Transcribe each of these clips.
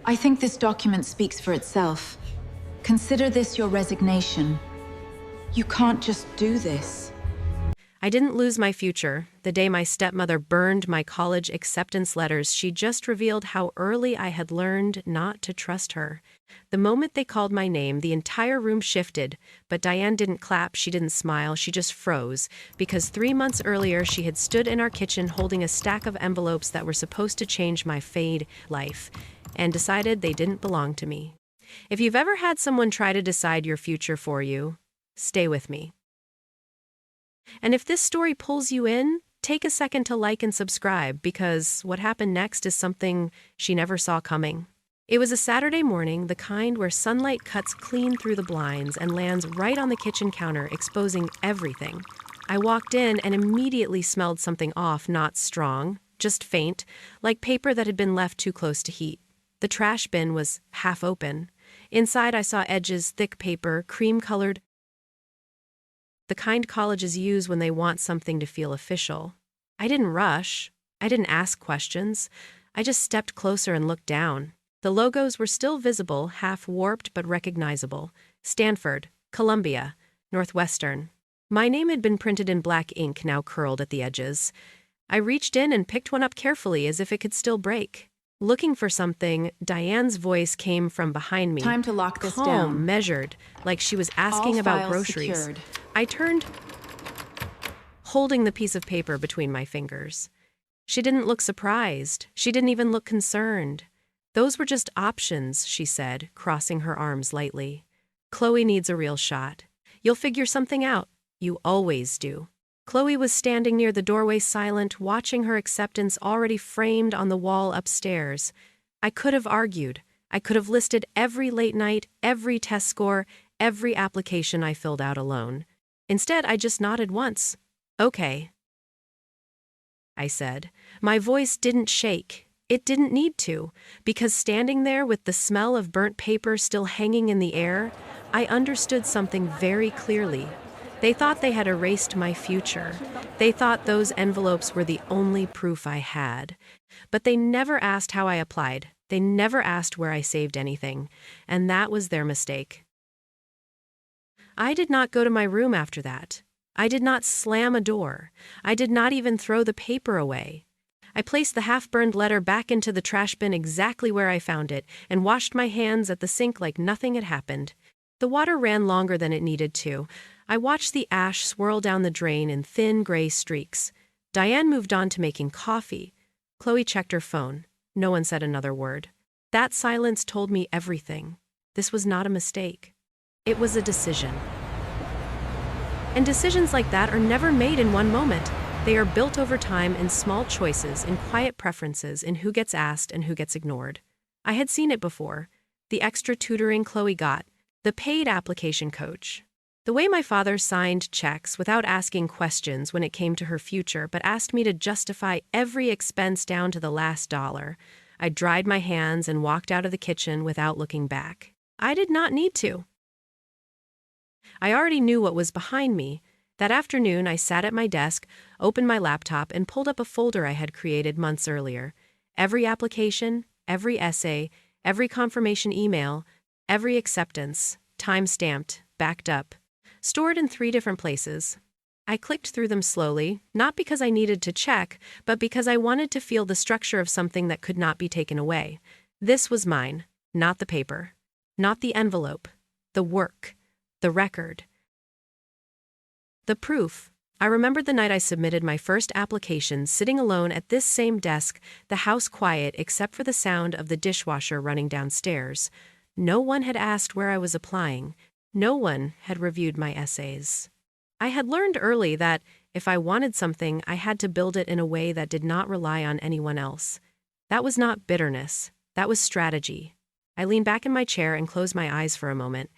I think this document speaks for itself. Consider this your resignation. You can't just do this. I didn't lose my future. The day my stepmother burned my college acceptance letters, she just revealed how early I had learned not to trust her. The moment they called my name, the entire room shifted, but Diane didn't clap, she didn't smile, she just froze, because 3 months earlier she had stood in our kitchen holding a stack of envelopes that were supposed to change my fade life, and decided they didn't belong to me. If you've ever had someone try to decide your future for you, stay with me. And if this story pulls you in, take a second to like and subscribe, because what happened next is something she never saw coming. It was a Saturday morning, the kind where sunlight cuts clean through the blinds and lands right on the kitchen counter, exposing everything. I walked in and immediately smelled something off, not strong, just faint, like paper that had been left too close to heat. The trash bin was half open. Inside I saw edges, thick paper, cream-colored, the kind colleges use when they want something to feel official. I didn't rush. I didn't ask questions. I just stepped closer and looked down. The logos were still visible, half warped but recognizable. Stanford, Columbia, Northwestern. My name had been printed in black ink, now curled at the edges. I reached in and picked one up carefully as if it could still break. Looking for something, Diane's voice came from behind me. Time to lock this calm, down. measured, like she was asking All about files groceries. secured. I turned, holding the piece of paper between my fingers. She didn't look surprised. She didn't even look concerned. Those were just options, she said, crossing her arms lightly. Chloe needs a real shot. You'll figure something out. You always do. Chloe was standing near the doorway, silent, watching her acceptance already framed on the wall upstairs. I could have argued. I could have listed every late night, every test score, every application I filled out alone. Instead, I just nodded once. Okay, I said. My voice didn't shake. It didn't need to, because standing there with the smell of burnt paper still hanging in the air, I understood something very clearly. They thought they had erased my future. They thought those envelopes were the only proof I had. But they never asked how I applied. They never asked where I saved anything. And that was their mistake. I did not go to my room after that. I did not slam a door. I did not even throw the paper away. I placed the half-burned letter back into the trash bin exactly where I found it and washed my hands at the sink like nothing had happened. The water ran longer than it needed to. I watched the ash swirl down the drain in thin gray streaks. Diane moved on to making coffee. Chloe checked her phone. No one said another word. That silence told me everything. This was not a mistake. It was a decision. And decisions like that are never made in one moment. They are built over time in small choices, in quiet preferences, in who gets asked and who gets ignored. I had seen it before. The extra tutoring Chloe got. The paid application coach. The way my father signed checks without asking questions when it came to her future, but asked me to justify every expense down to the last dollar. I dried my hands and walked out of the kitchen without looking back. I did not need to. I already knew what was behind me. That afternoon, I sat at my desk, opened my laptop, and pulled up a folder I had created months earlier. Every application, every essay, every confirmation email, every acceptance, time-stamped, backed up, stored in 3 different places. I clicked through them slowly, not because I needed to check, but because I wanted to feel the structure of something that could not be taken away. This was mine, not the paper, not the envelope, the work, the record. The proof. I remembered the night I submitted my first application, sitting alone at this same desk, the house quiet except for the sound of the dishwasher running downstairs. No one had asked where I was applying. No one had reviewed my essays. I had learned early that if I wanted something, I had to build it in a way that did not rely on anyone else. That was not bitterness. That was strategy. I leaned back in my chair and closed my eyes for a moment.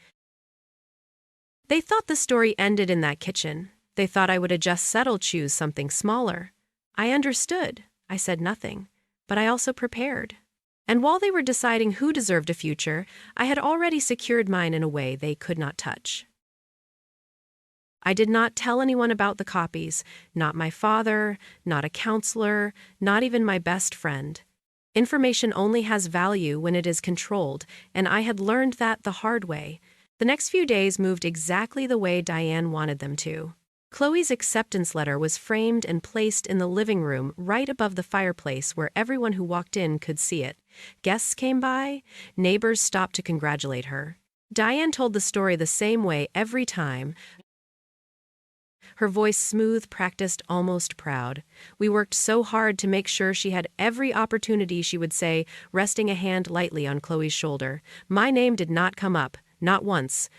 They thought the story ended in that kitchen. They thought I would have just settled, choose something smaller. I understood. I said nothing. But I also prepared. And while they were deciding who deserved a future, I had already secured mine in a way they could not touch. I did not tell anyone about the copies, not my father, not a counselor, not even my best friend. Information only has value when it is controlled, and I had learned that the hard way. The next few days moved exactly the way Diane wanted them to. Chloe's acceptance letter was framed and placed in the living room right above the fireplace where everyone who walked in could see it. Guests came by, neighbors stopped to congratulate her. Diane told the story the same way every time, her voice smooth, practiced, almost proud. We worked so hard to make sure she had every opportunity, she would say, resting a hand lightly on Chloe's shoulder. My name did not come up, not once.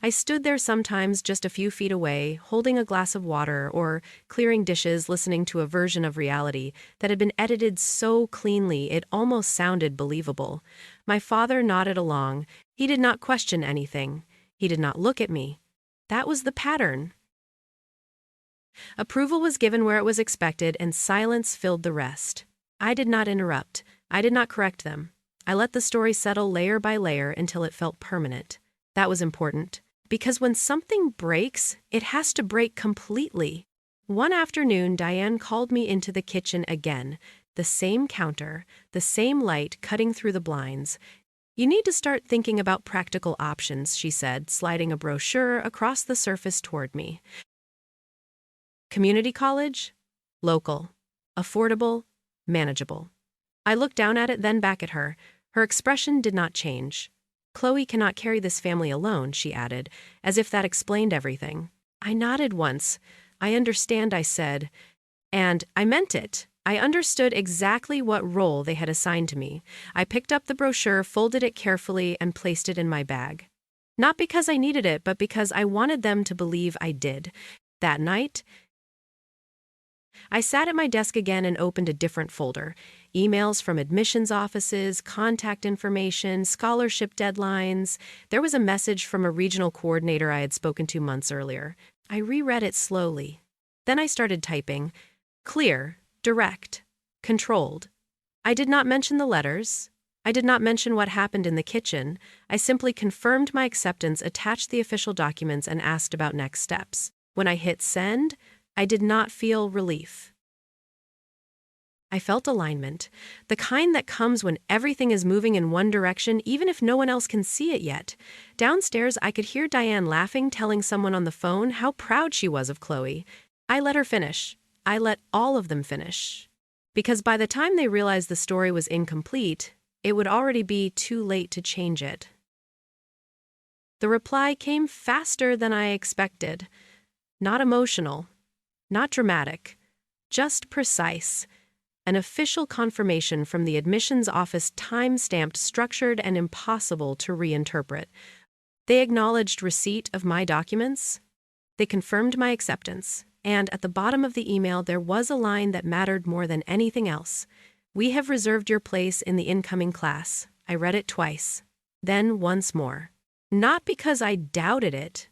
I stood there sometimes just a few feet away, holding a glass of water or clearing dishes, listening to a version of reality that had been edited so cleanly it almost sounded believable. My father nodded along. He did not question anything. He did not look at me. That was the pattern. Approval was given where it was expected, and silence filled the rest. I did not interrupt. I did not correct them. I let the story settle layer by layer until it felt permanent. That was important, because when something breaks, it has to break completely. One afternoon, Diane called me into the kitchen again. The same counter, the same light cutting through the blinds. You need to start thinking about practical options, she said, sliding a brochure across the surface toward me. Community college? Local. Affordable? Manageable. I looked down at it, then back at her. Her expression did not change. Chloe cannot carry this family alone, she added, as if that explained everything. I nodded once. I understand, I said. And I meant it. I understood exactly what role they had assigned to me. I picked up the brochure, folded it carefully, and placed it in my bag. Not because I needed it, but because I wanted them to believe I did. That night, I sat at my desk again and opened a different folder. Emails from admissions offices, contact information, scholarship deadlines. There was a message from a regional coordinator I had spoken to months earlier. I reread it slowly. Then I started typing. Clear, direct, controlled. I did not mention the letters. I did not mention what happened in the kitchen. I simply confirmed my acceptance, attached the official documents, and asked about next steps. When I hit send, I did not feel relief. I felt alignment, the kind that comes when everything is moving in one direction even if no one else can see it yet. Downstairs, I could hear Diane laughing, telling someone on the phone how proud she was of Chloe. I let her finish. I let all of them finish. Because by the time they realized the story was incomplete, it would already be too late to change it. The reply came faster than I expected. Not emotional. Not dramatic, just precise. An official confirmation from the admissions office, time-stamped, structured, and impossible to reinterpret. They acknowledged receipt of my documents. They confirmed my acceptance. And at the bottom of the email, there was a line that mattered more than anything else. We have reserved your place in the incoming class. I read it twice. Then once more. Not because I doubted it,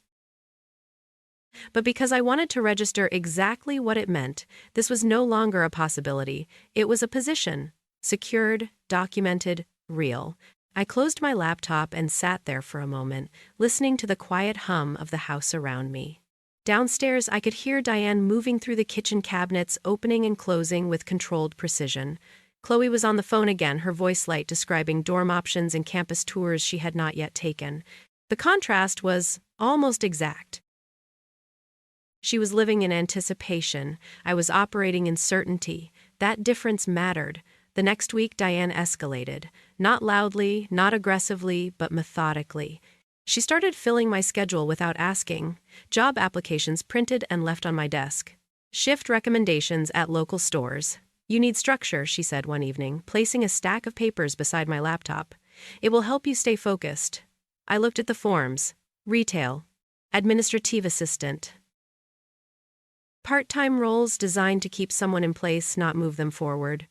but because I wanted to register exactly what it meant. This was no longer a possibility. It was a position. Secured, documented, real. I closed my laptop and sat there for a moment, listening to the quiet hum of the house around me. Downstairs, I could hear Diane moving through the kitchen cabinets, opening and closing with controlled precision. Chloe was on the phone again, her voice light, describing dorm options and campus tours she had not yet taken. The contrast was almost exact. She was living in anticipation. I was operating in certainty. That difference mattered. The next week, Diane escalated. Not loudly, not aggressively, but methodically. She started filling my schedule without asking. Job applications printed and left on my desk. Shift recommendations at local stores. You need structure, she said one evening, placing a stack of papers beside my laptop. It will help you stay focused. I looked at the forms. Retail. Administrative assistant. Part-time roles designed to keep someone in place, not move them forward.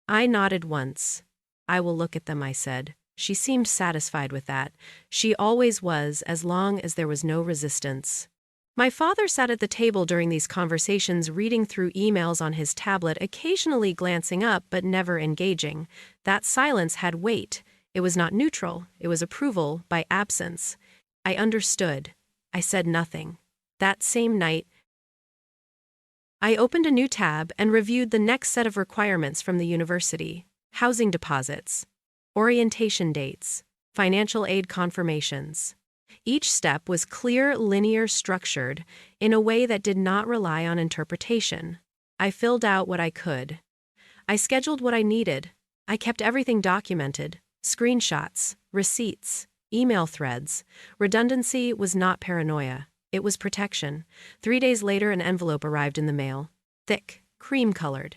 I nodded once. I will look at them, I said. She seemed satisfied with that. She always was, as long as there was no resistance. My father sat at the table during these conversations, reading through emails on his tablet, occasionally glancing up but never engaging. That silence had weight. It was not neutral. It was approval by absence. I understood. I said nothing. That same night, I opened a new tab and reviewed the next set of requirements from the university. housing deposits, orientation dates, financial aid confirmations. Each step was clear, linear, structured, in a way that did not rely on interpretation. I filled out what I could. I scheduled what I needed. I kept everything documented: screenshots, receipts, email threads. Redundancy was not paranoia. It was protection. 3 days later, an envelope arrived in the mail. Thick, cream-colored.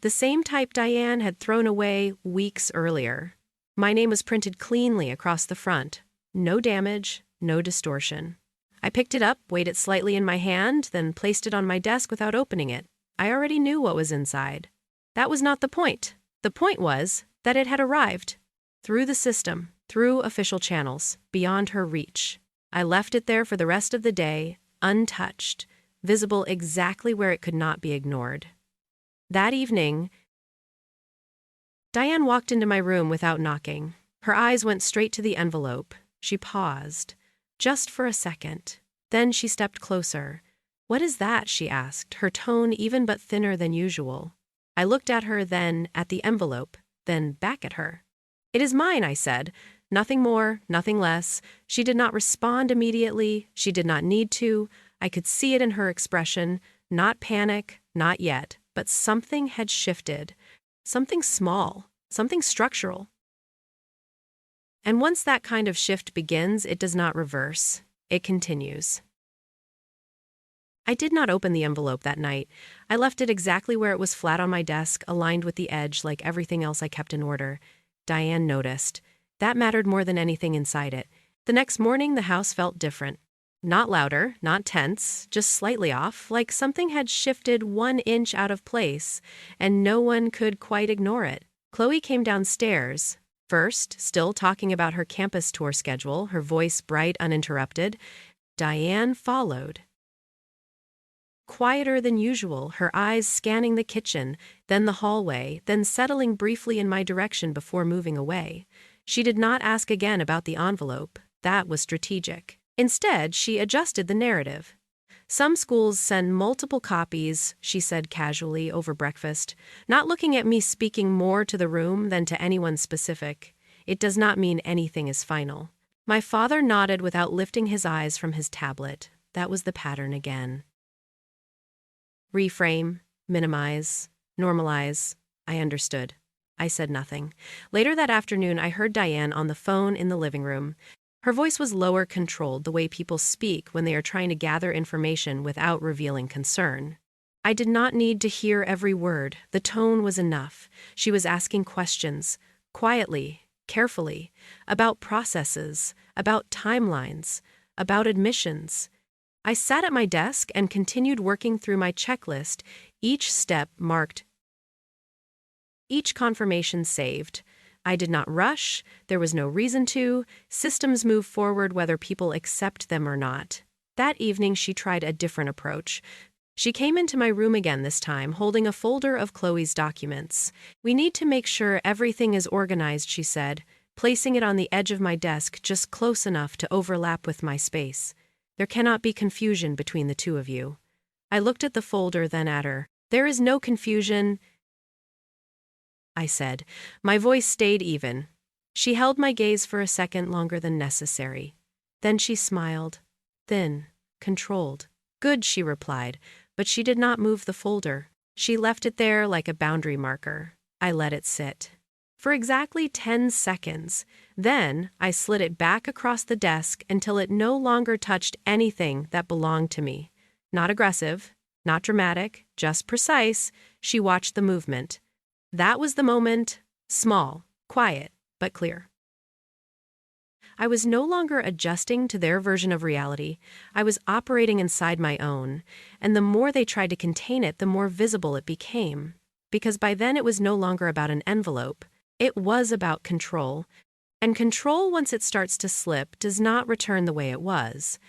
The same type Diane had thrown away weeks earlier. My name was printed cleanly across the front. No damage, no distortion. I picked it up, weighed it slightly in my hand, then placed it on my desk without opening it. I already knew what was inside. That was not the point. The point was that it had arrived. Through the system, through official channels, beyond her reach. I left it there for the rest of the day, untouched, visible exactly where it could not be ignored. That evening, Diane walked into my room without knocking. Her eyes went straight to the envelope. She paused, just for a second. Then she stepped closer. "What is that?" she asked, her tone even but thinner than usual. I looked at her, then at the envelope, then back at her. "It is mine," I said. Nothing more, nothing less. She did not respond immediately. She did not need to. I could see it in her expression. Not panic, not yet. But something had shifted. Something small. Something structural. And once that kind of shift begins, it does not reverse. It continues. I did not open the envelope that night. I left it exactly where it was, flat on my desk, aligned with the edge like everything else I kept in order. Diane noticed. That mattered more than anything inside it. The next morning, the house felt different. Not louder, not tense, just slightly off, like something had shifted 1 inch out of place, and no one could quite ignore it. Chloe came downstairs, first, still talking about her campus tour schedule, her voice bright, uninterrupted. Diane followed. Quieter than usual, her eyes scanning the kitchen, then the hallway, then settling briefly in my direction before moving away. She did not ask again about the envelope. That was strategic. Instead, she adjusted the narrative. "Some schools send multiple copies," she said casually over breakfast, not looking at me, speaking more to the room than to anyone specific. "It does not mean anything is final." My father nodded without lifting his eyes from his tablet. That was the pattern again. Reframe, minimize, normalize. I understood. I said nothing. Later that afternoon, I heard Diane on the phone in the living room. Her voice was lower, controlled, the way people speak when they are trying to gather information without revealing concern. I did not need to hear every word. The tone was enough. She was asking questions, quietly, carefully, about processes, about timelines, about admissions. I sat at my desk and continued working through my checklist, each step marked, each confirmation saved. I did not rush. There was no reason to. Systems move forward whether people accept them or not. That evening, she tried a different approach. She came into my room again this time, holding a folder of Chloe's documents. "We need to make sure everything is organized," she said, placing it on the edge of my desk just close enough to overlap with my space. "There cannot be confusion between the two of you." I looked at the folder, then at her. "There is no confusion," I said. My voice stayed even. She held my gaze for a second longer than necessary. Then she smiled. Thin, controlled. "Good," she replied, but she did not move the folder. She left it there like a boundary marker. I let it sit. For exactly 10 seconds. Then I slid it back across the desk until it no longer touched anything that belonged to me. Not aggressive, not dramatic, just precise. She watched the movement. That was the moment, small, quiet, but clear. I was no longer adjusting to their version of reality. I was operating inside my own, and the more they tried to contain it, the more visible it became. Because by then it was no longer about an envelope. It was about control. And control, once it starts to slip, does not return the way it was.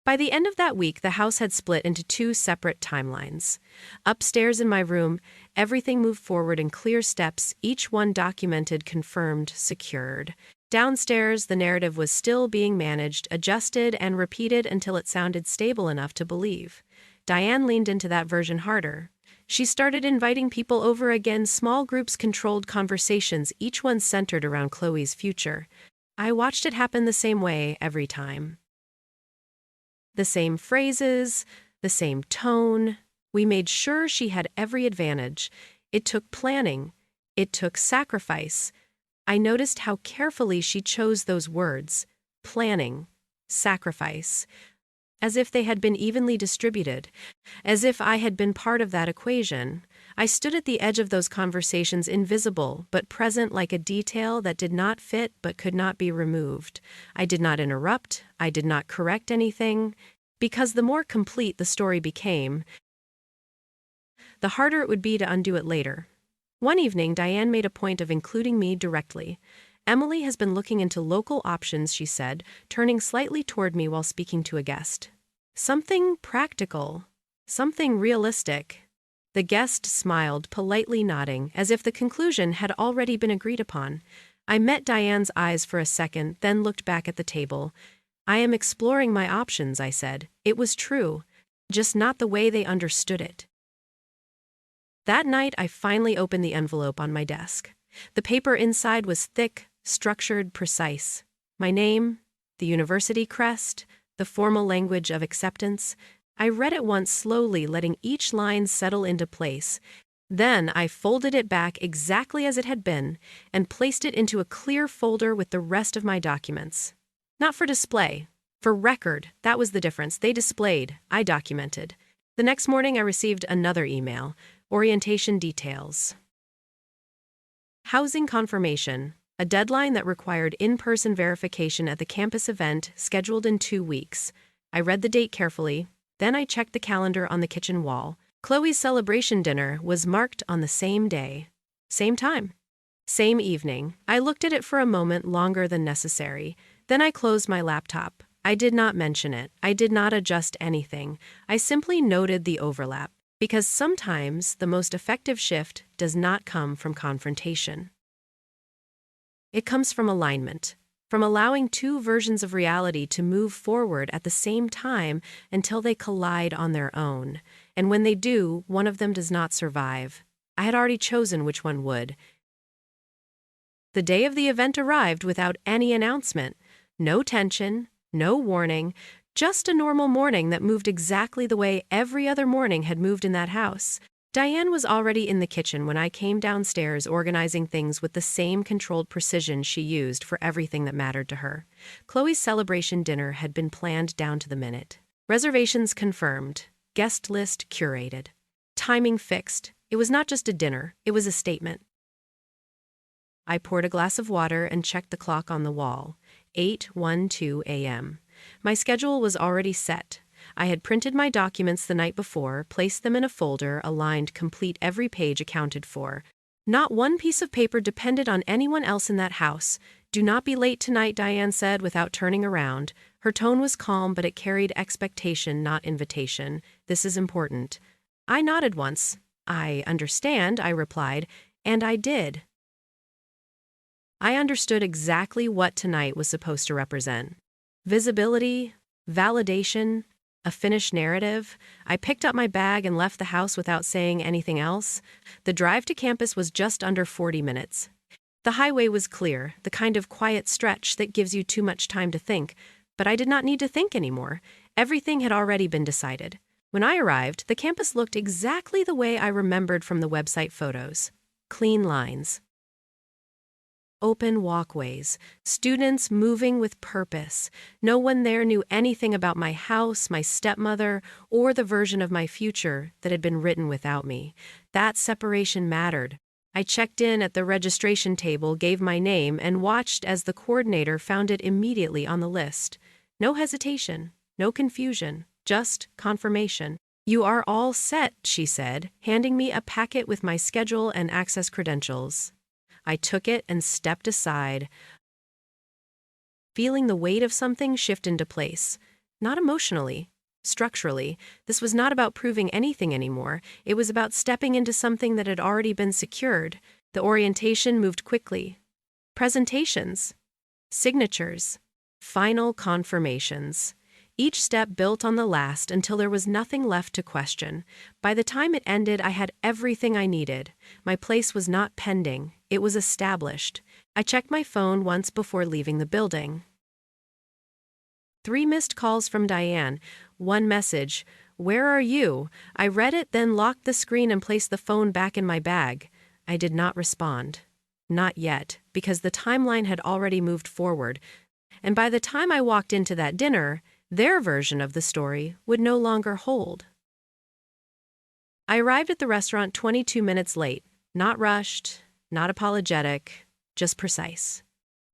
By the end of that week, the house had split into 2 separate timelines. Upstairs in my room, everything moved forward in clear steps, each one documented, confirmed, secured. Downstairs, the narrative was still being managed, adjusted, and repeated until it sounded stable enough to believe. Diane leaned into that version harder. She started inviting people over again, small groups, controlled conversations, each one centered around Chloe's future. I watched it happen the same way every time. The same phrases, the same tone. We made sure she had every advantage. It took planning. It took sacrifice. I noticed how carefully she chose those words: planning, sacrifice, as if they had been evenly distributed, as if I had been part of that equation. I stood at the edge of those conversations, invisible but present, like a detail that did not fit but could not be removed. I did not interrupt. I did not correct anything, because the more complete the story became, the harder it would be to undo it later. One evening, Diane made a point of including me directly. "Emily has been looking into local options," she said, turning slightly toward me while speaking to a guest. "Something practical. Something realistic." The guest smiled, politely nodding, as if the conclusion had already been agreed upon. I met Diane's eyes for a second, then looked back at the table. "I am exploring my options," I said. It was true, just not the way they understood it. That night, I finally opened the envelope on my desk. The paper inside was thick, structured, precise. My name, the university crest, the formal language of acceptance. I read it once slowly, letting each line settle into place. Then I folded it back exactly as it had been and placed it into a clear folder with the rest of my documents. Not for display, for record. That was the difference. They displayed, I documented. The next morning, I received another email. Orientation details. Housing confirmation. A deadline that required in-person verification at the campus event scheduled in 2 weeks. I read the date carefully. Then I checked the calendar on the kitchen wall. Chloe's celebration dinner was marked on the same day. Same time. Same evening. I looked at it for a moment, longer than necessary. Then I closed my laptop. I did not mention it. I did not adjust anything. I simply noted the overlap. Because sometimes the most effective shift does not come from confrontation. It comes from alignment, from allowing two versions of reality to move forward at the same time until they collide on their own. And when they do, one of them does not survive. I had already chosen which one would. The day of the event arrived without any announcement. No tension, no warning, just a normal morning that moved exactly the way every other morning had moved in that house. Diane was already in the kitchen when I came downstairs, organizing things with the same controlled precision she used for everything that mattered to her. Chloe's celebration dinner had been planned down to the minute. Reservations confirmed. Guest list curated. Timing fixed. It was not just a dinner, it was a statement. I poured a glass of water and checked the clock on the wall. 8:12 a.m. My schedule was already set. I had printed my documents the night before, placed them in a folder, aligned, complete, every page accounted for. Not one piece of paper depended on anyone else in that house. "Do not be late tonight," Diane said without turning around. Her tone was calm, but it carried expectation, not invitation. "This is important." I nodded once. "I understand," I replied, and I did. I understood exactly what tonight was supposed to represent. Visibility, validation, a finished narrative. I picked up my bag and left the house without saying anything else. The drive to campus was just under 40 minutes. The highway was clear, the kind of quiet stretch that gives you too much time to think, but I did not need to think anymore. Everything had already been decided. When I arrived, the campus looked exactly the way I remembered from the website photos. Clean lines. Open walkways, students moving with purpose. No one there knew anything about my house, my stepmother, or the version of my future that had been written without me. That separation mattered. I checked in at the registration table, gave my name, and watched as the coordinator found it immediately on the list. No hesitation, no confusion, just confirmation. "You are all set," she said, handing me a packet with my schedule and access credentials. I took it and stepped aside, feeling the weight of something shift into place. Not emotionally, structurally. This was not about proving anything anymore. It was about stepping into something that had already been secured. The orientation moved quickly. Presentations, signatures, final confirmations. Each step built on the last until there was nothing left to question. By the time it ended, I had everything I needed. My place was not pending, it was established. I checked my phone once before leaving the building. 3 missed calls from Diane, 1 message, "Where are you?" I read it, then locked the screen and placed the phone back in my bag. I did not respond. Not yet, because the timeline had already moved forward, and by the time I walked into that dinner, their version of the story would no longer hold. I arrived at the restaurant 22 minutes late, not rushed, not apologetic, just precise.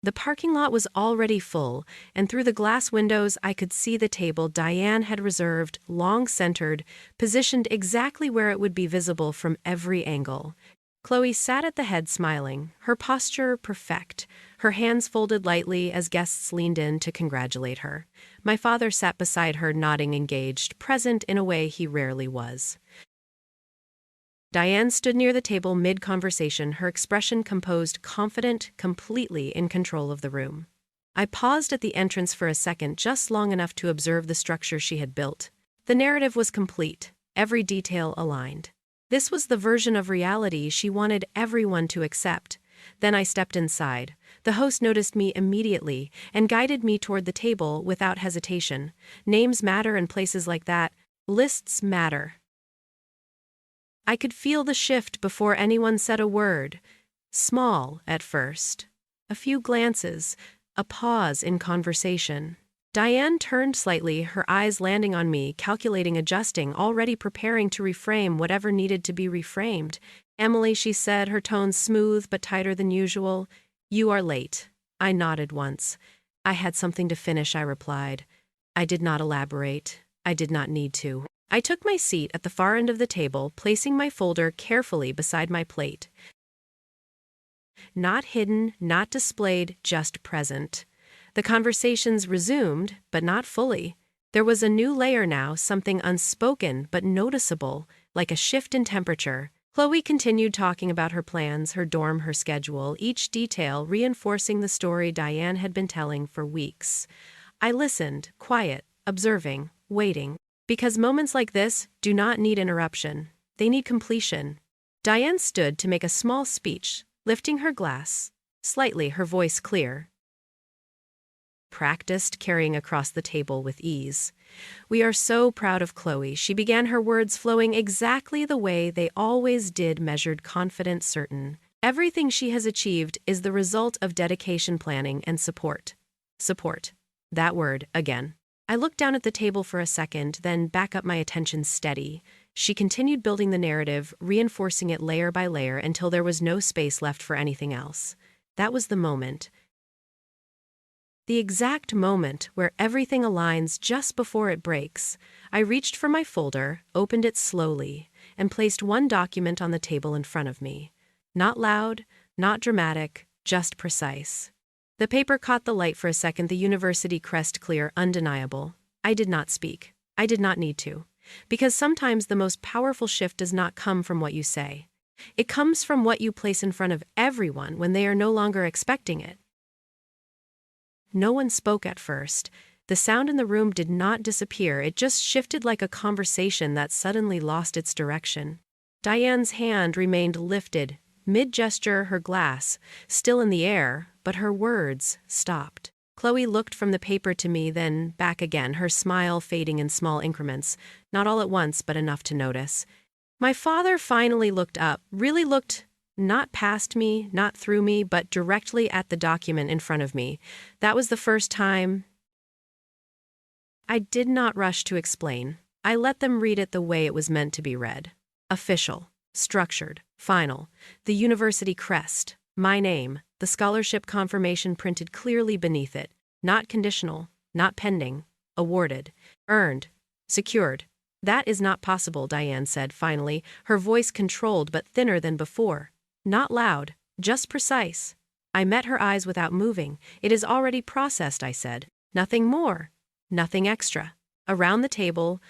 The parking lot was already full, and through the glass windows I could see the table Diane had reserved, long-centered, positioned exactly where it would be visible from every angle. Chloe sat at the head smiling, her posture perfect, her hands folded lightly as guests leaned in to congratulate her. My father sat beside her, nodding engaged, present in a way he rarely was. Diane stood near the table mid-conversation, her expression composed, confident, completely in control of the room. I paused at the entrance for a second, just long enough to observe the structure she had built. The narrative was complete, every detail aligned. This was the version of reality she wanted everyone to accept. Then I stepped inside. The host noticed me immediately and guided me toward the table without hesitation. Names matter in places like that. Lists matter. I could feel the shift before anyone said a word. Small at first. A few glances, a pause in conversation. Diane turned slightly, her eyes landing on me, calculating, adjusting, already preparing to reframe whatever needed to be reframed. "Emily," she said, her tone smooth but tighter than usual. "You are late." I nodded once. "I had something to finish," I replied. I did not elaborate. I did not need to. I took my seat at the far end of the table, placing my folder carefully beside my plate. Not hidden, not displayed, just present. The conversations resumed, but not fully. There was a new layer now, something unspoken but noticeable, like a shift in temperature. Chloe continued talking about her plans, her dorm, her schedule, each detail reinforcing the story Diane had been telling for weeks. I listened, quiet, observing, waiting. Because moments like this do not need interruption. They need completion. Diane stood to make a small speech, lifting her glass, slightly, her voice clear. Practiced, carrying across the table with ease. "We are so proud of Chloe," she began, her words flowing exactly the way they always did, measured, confident, certain. "Everything she has achieved is the result of dedication, planning, and support." Support. That word, again. I looked down at the table for a second, then back up, my attention steady. She continued building the narrative, reinforcing it layer by layer until there was no space left for anything else. That was the moment. The exact moment where everything aligns just before it breaks. I reached for my folder, opened it slowly, and placed one document on the table in front of me. Not loud, not dramatic, just precise. The paper caught the light for a second, the university crest clear, undeniable. I did not speak. I did not need to. Because sometimes the most powerful shift does not come from what you say. It comes from what you place in front of everyone when they are no longer expecting it. No one spoke at first. The sound in the room did not disappear, it just shifted like a conversation that suddenly lost its direction. Diane's hand remained lifted, mid-gesture, her glass, still in the air, but her words stopped. Chloe looked from the paper to me, then back again, her smile fading in small increments, not all at once, but enough to notice. My father finally looked up, really looked, not past me, not through me, but directly at the document in front of me. That was the first time. I did not rush to explain. I let them read it the way it was meant to be read. Official, structured, final, the university crest, my name, the scholarship confirmation printed clearly beneath it, not conditional, not pending, awarded, earned, secured. "That is not possible," Diane said finally, her voice controlled but thinner than before. Not loud, just precise. I met her eyes without moving. "It is already processed," I said. "Nothing more, nothing extra." Around the table,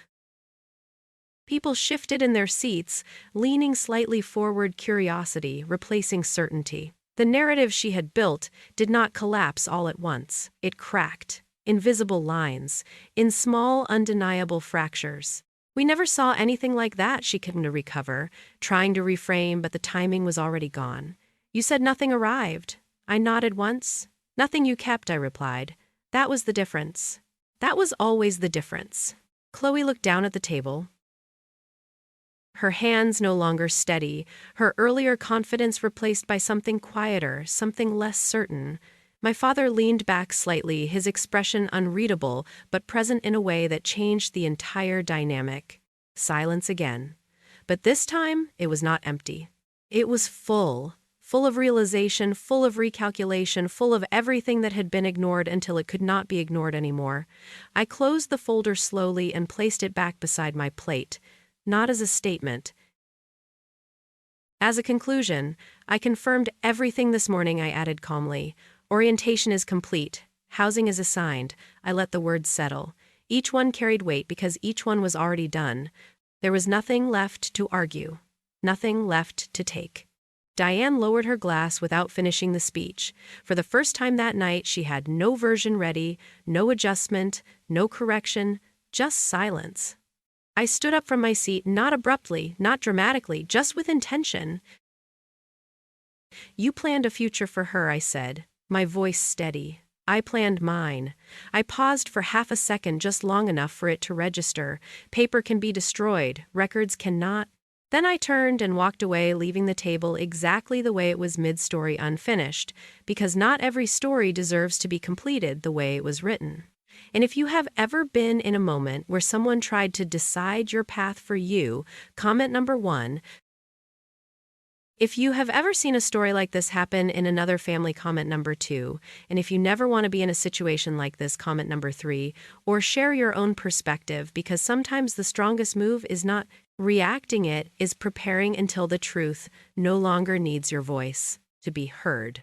people shifted in their seats, leaning slightly forward, curiosity replacing certainty. The narrative she had built did not collapse all at once. It cracked. invisible lines, in small, undeniable fractures. We never saw anything like that, she came to recover, trying to reframe, but the timing was already gone. You said nothing arrived. I nodded once. Nothing you kept, I replied. That was the difference. That was always the difference. Chloe looked down at the table, her hands no longer steady, her earlier confidence replaced by something quieter, something less certain. My father leaned back slightly, his expression unreadable, but present in a way that changed the entire dynamic. Silence again. But this time, it was not empty. It was full of realization, full of recalculation, full of everything that had been ignored until it could not be ignored anymore. I closed the folder slowly and placed it back beside my plate. Not as a statement. As a conclusion, I confirmed everything this morning, I added calmly. Orientation is complete. Housing is assigned. I let the words settle. Each one carried weight because each one was already done. There was nothing left to argue. Nothing left to take. Diane lowered her glass without finishing the speech. For the first time that night, she had no version ready, no adjustment, no correction, just silence. I stood up from my seat, not abruptly, not dramatically, just with intention. You planned a future for her, I said, my voice steady. I planned mine. I paused for half a second, just long enough for it to register. Paper can be destroyed, records cannot. Then I turned and walked away, leaving the table exactly the way it was mid-story, unfinished, because not every story deserves to be completed the way it was written. And if you have ever been in a moment where someone tried to decide your path for you, comment number 1. If you have ever seen a story like this happen in another family, comment number 2. And if you never want to be in a situation like this, comment number 3. Or share your own perspective, because sometimes the strongest move is not reacting, it is preparing until the truth no longer needs your voice to be heard.